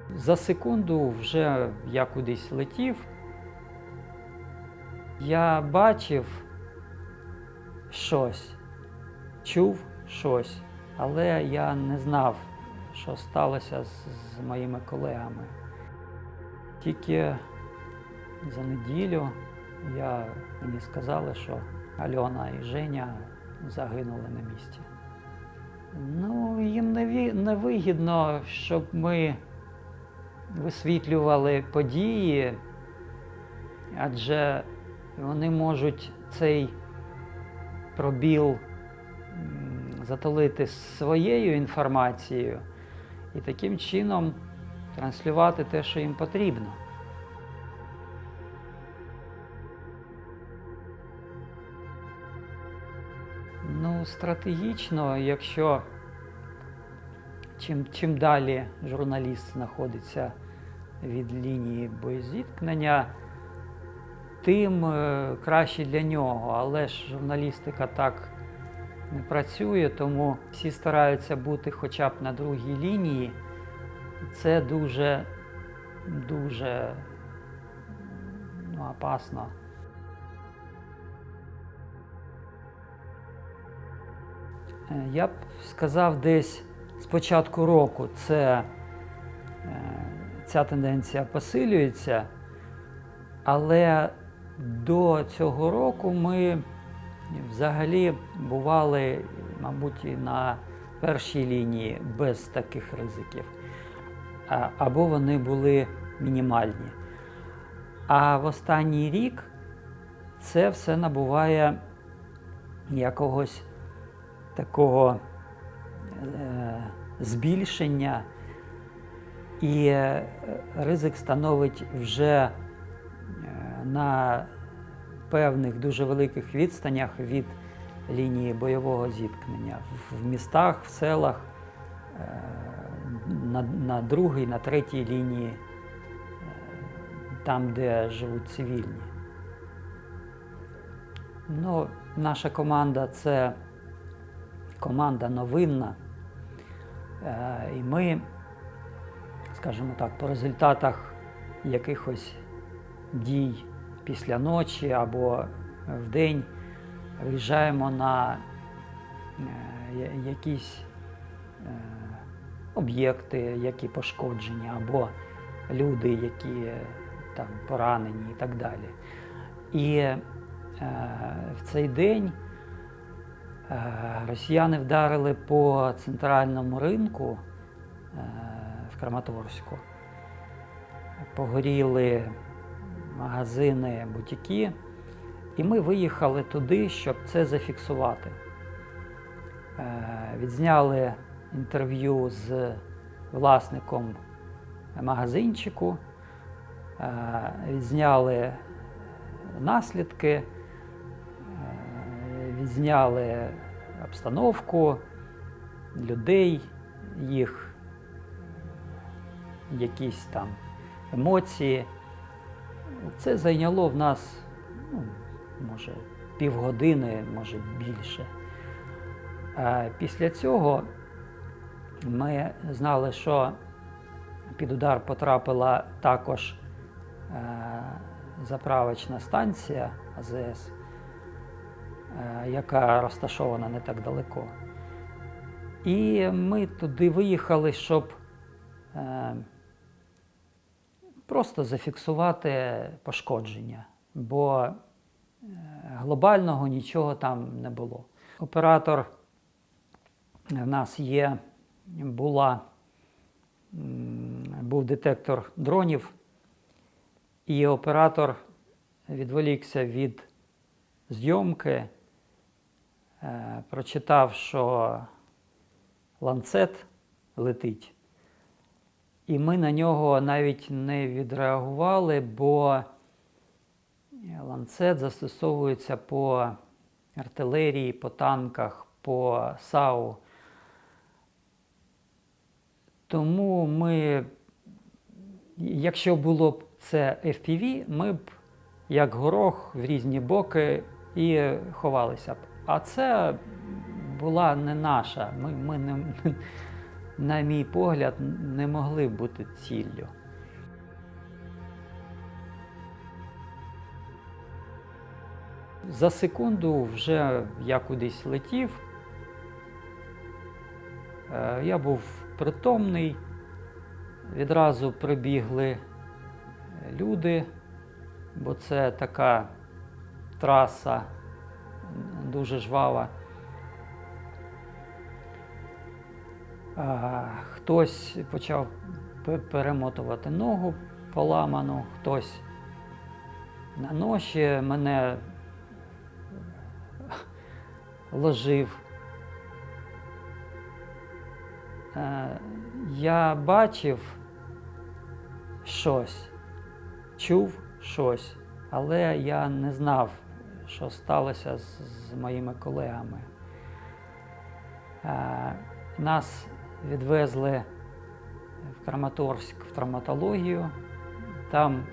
За секунду вже я кудись летів. Я бачив щось, чув щось, але я не знав, що сталося з моїми колегами. Тільки за неділю мені сказали, що Альона і Женя загинули на місці. Ну, їм не вигідно, щоб ми висвітлювали події, адже вони можуть цей пробіл затулити своєю інформацією і таким чином транслювати те, що їм потрібно. Ну, стратегічно, якщо чим далі журналіст знаходиться від лінії боєзіткнення, тим краще для нього. Але ж журналістика так не працює, тому всі стараються бути хоча б на другій лінії. Це дуже опасно. Я б сказав, десь з початку року ця тенденція посилюється, але до цього року ми взагалі бували, мабуть, і на першій лінії без таких ризиків, або вони були мінімальні. А в останній рік це все набуває якогось такого збільшення, і ризик становить вже на певних дуже великих відстанях від лінії бойового зіткнення. В містах, в селах, на другій, на третій лінії, там, де живуть цивільні. Ну, наша команда – це команда новинна, і ми, скажімо так, по результатах якихось дій після ночі або вдень виїжджаємо на якісь об'єкти, які пошкоджені, або люди, які там поранені і так далі. І в цей день росіяни вдарили по центральному ринку в Краматорську. Погоріли магазини, бутіки, і ми виїхали туди, щоб це зафіксувати. Відзняли інтерв'ю з власником магазинчику, відзняли наслідки, відзняли обстановку, людей, їх якісь там емоції. Це зайняло в нас, може, півгодини, може більше. Після цього ми знали, що під удар потрапила також заправочна станція АЗС, яка розташована не так далеко. І ми туди виїхали, щоб просто зафіксувати пошкодження, бо глобального нічого там не було. Оператор в нас був детектор дронів, і оператор відволікся від зйомки, прочитав, що ланцет летить, і ми на нього навіть не відреагували, бо ланцет застосовується по артилерії, по танках, по САУ. Тому ми, якщо було б це FPV, ми б як горох в різні боки і ховалися б. А це була не наша. на мій погляд, не могли бути ціллю. За секунду вже я кудись летів. Я був притомний, відразу прибігли люди, бо це така траса дуже жвава. Хтось почав перемотувати ногу поламану, хтось на ноші мене ложив. Я бачив щось, чув щось, але я не знав, що сталося з моїми колегами. Нас відвезли в Краматорськ в травматологію. Там,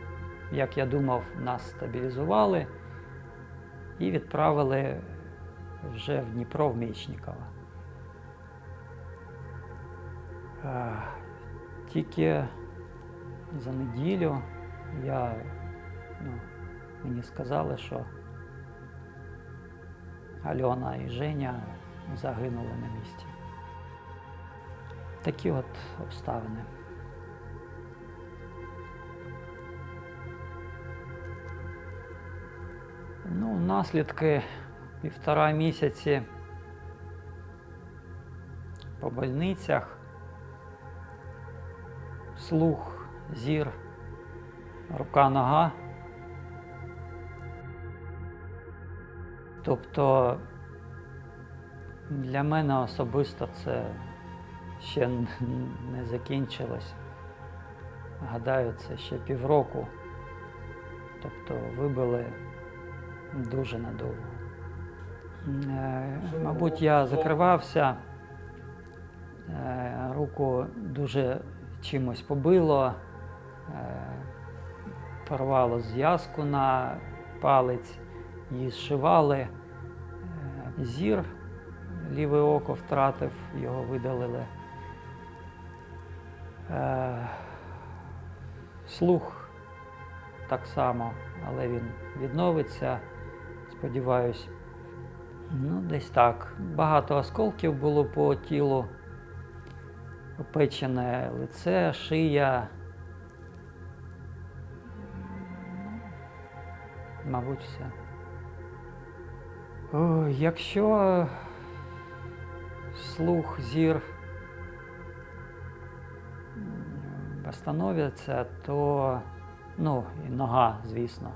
як я думав, нас стабілізували і відправили вже в Дніпро, в Мечникова. Тільки за неділю мені сказали, що Альона і Женя загинули на місці. Такі от обставини. Наслідки 1,5 місяці по больницях. Слух, зір, рука, нога. Тобто для мене особисто це ще не закінчилось. Гадаю, це ще півроку. Тобто вибили дуже надовго. Мабуть, я закривався, руку дуже чимось побило, порвало зв'язку на палець, її зшивали. Зір, ліве око втратив, його видалили. Слух так само, але він відновиться, сподіваюсь. Десь так. Багато осколків було по тілу. Опечене лице, шия. Мабуть, все. Якщо слух, зір встановиться, то, і нога, звісно,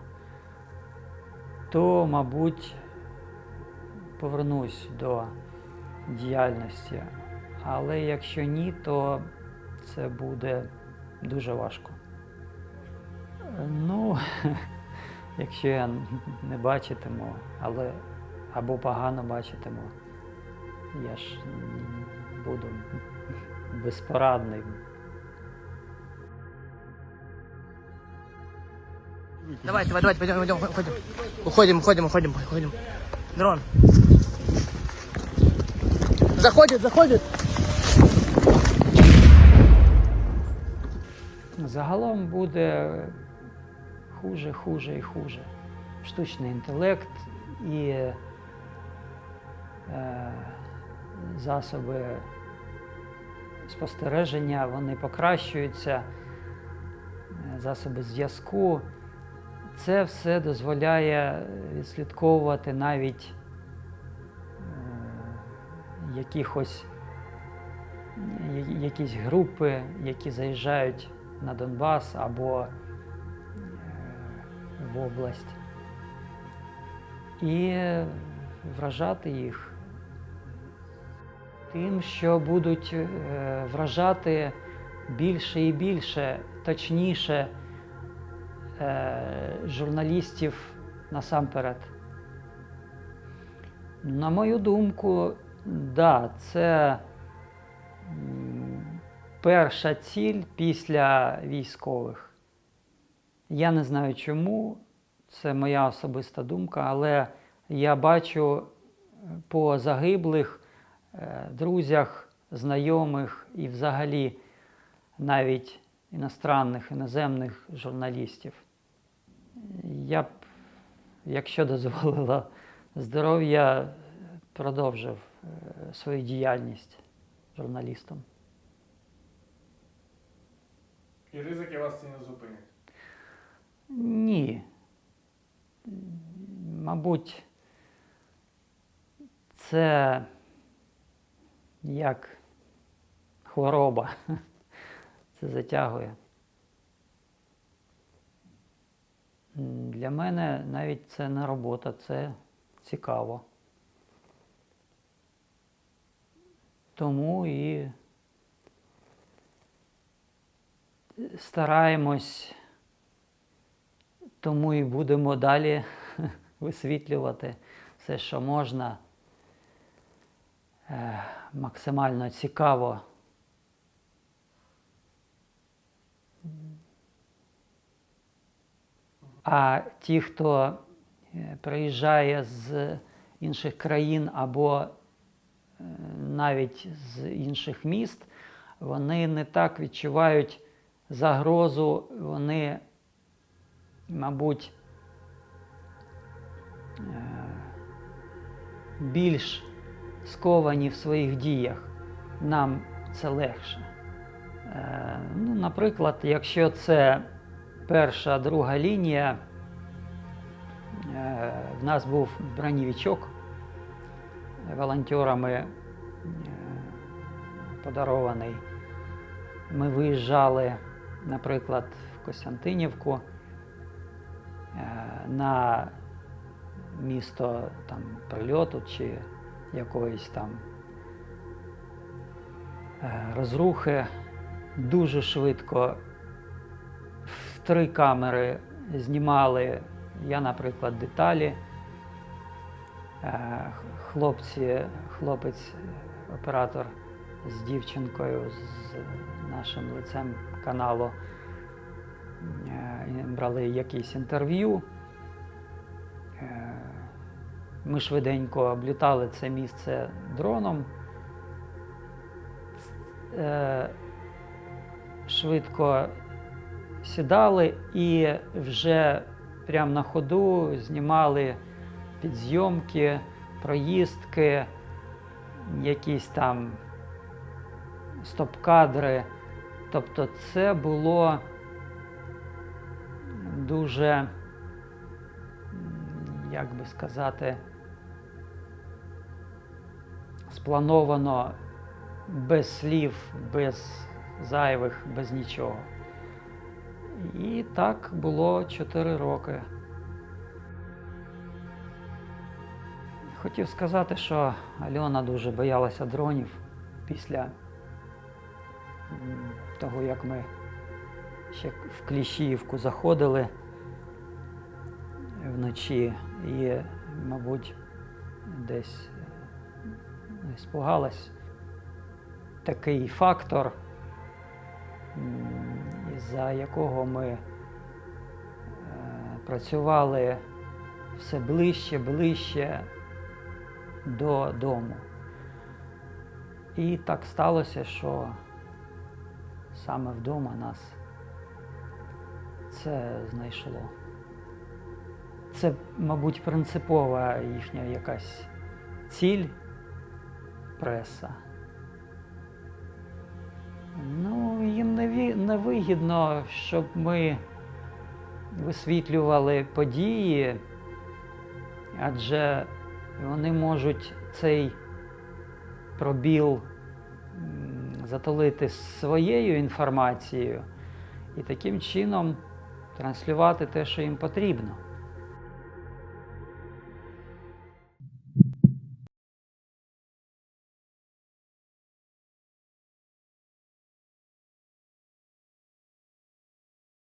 то, мабуть, повернусь до діяльності. Але якщо ні, то це буде дуже важко. Якщо я не бачитиму, або погано бачитиму, я ж буду безпорадний. Давайте, пойдем. Уходим. Дрон. Заходит. Загалом буде хуже і хуже. Штучний інтелект і засоби спостереження, вони покращуються, засоби зв'язку. Це все дозволяє відслідковувати навіть якісь групи, які заїжджають на Донбас або в область, і вражати їх тим, що будуть вражати більше і більше, точніше, журналістів насамперед. На мою думку, це перша ціль після військових. Я не знаю чому, це моя особиста думка, але я бачу по загиблих, друзях, знайомих і взагалі навіть іноземних журналістів. Я б, якщо дозволило здоров'я, продовжив свою діяльність журналістом. І ризики вас це не зупинять? Ні. Мабуть, це як хвороба. Це затягує. Для мене навіть це не робота, це цікаво. Тому і стараємось, тому і будемо далі висвітлювати все, що можна, максимально цікаво. А ті, хто приїжджає з інших країн або навіть з інших міст, вони не так відчувають загрозу, вони, мабуть, більш сковані в своїх діях. Нам це легше. Наприклад, якщо це перша, друга лінія, в нас був бронєвичок волонтерами подарований. Ми виїжджали, наприклад, в Костянтинівку на місто там прильоту чи якоїсь там розрухи. Дуже швидко в 3 камери знімали, я, наприклад, деталі. Хлопець, оператор з дівчинкою, з нашим лицем каналу, брали якісь інтерв'ю. Ми швиденько облітали це місце дроном. Швидко сідали і вже прямо на ходу знімали підзйомки, проїздки, якісь там стоп-кадри. Тобто це було дуже, як би сказати, сплановано, без слів, без зайвих, без нічого. І так було 4 роки. Хотів сказати, що Альона дуже боялася дронів після того, як ми ще в Кліщіївку заходили вночі і, мабуть, десь спугалась. Такий фактор, за якого ми працювали все ближче додому. І так сталося, що саме вдома нас це знайшло. Це, мабуть, принципова їхня якась ціль, преса. Їм не вигідно, щоб ми висвітлювали події, адже вони можуть цей пробіл затулити своєю інформацією і таким чином транслювати те, що їм потрібно.